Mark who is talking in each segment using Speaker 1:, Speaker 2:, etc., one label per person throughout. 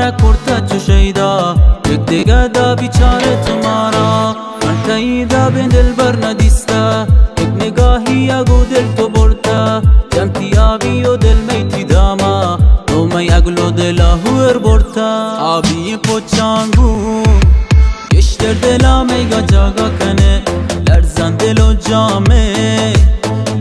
Speaker 1: مارا کرتا چو شیدا یک دیگه دا بیچاره تو مارا من تاییدا به دل بر ندیستا یک نگاهی اگو دل تو برتا جمتی آبی و دل میتی داما تو می اگلو دلا هور برتا آبی پوچانگو گشتر دلا میگا جاگا کنه لرزان دل و جامه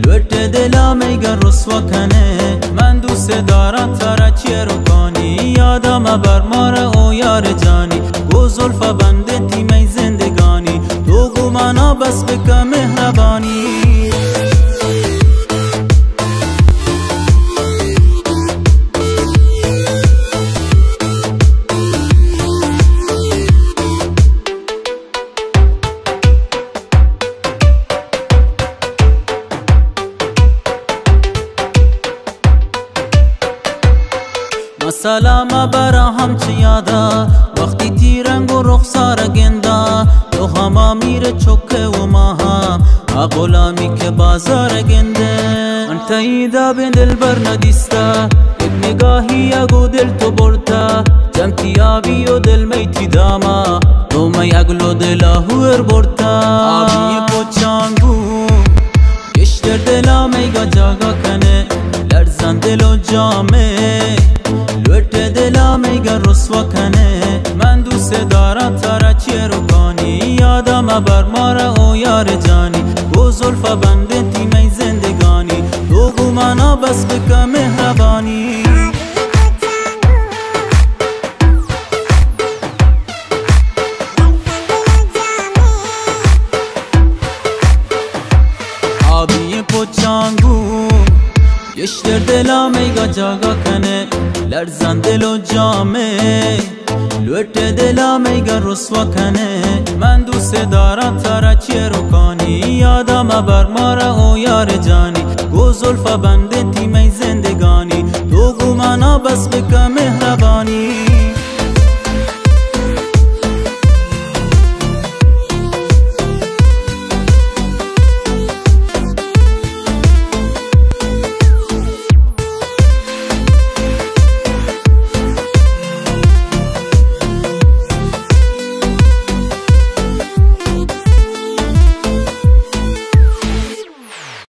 Speaker 1: لوٹ دلا میگا رسوا کنه من دوست دارم تارا چیه رو کنی یادم بر مارا او یار جانی گو زلفا بنده تیمی زندگانی تو گو مانا بس بکا مهربانی سلام برا هم چه یادا وقتی تیرنگ و رخسار گندا تو هما میره چکه و ما هم غلامی که بازار گنده من تاییدا به دل بر ندیستا یک نگاهی اگو دل تو برتا جمتی آبی و دل میتی داما تو می اگلو دلا هور برتا آبی پوچانگو گشتر دلا میگا جاگا کنه لرزان دل و جامه لوٹ دلا میگا رسوا کنه من دوست دارم تارا چیه رو کنی یادم بر مارا او یار جانی گو زلفا بنده تیمی زندگانی تو گو مانا بس بکا مهربانی آبی پوچانگو گشتر دلا میگا جاگا کنه لرزان دل و جامه لوٹ دلا میگا رسوا کنه من دوست دارم تارا چیه رو کنی یادم بر مارا او یار جانی گو زلفا بنده تیمی زندگانی تو گو مانا بس بکا مهربانی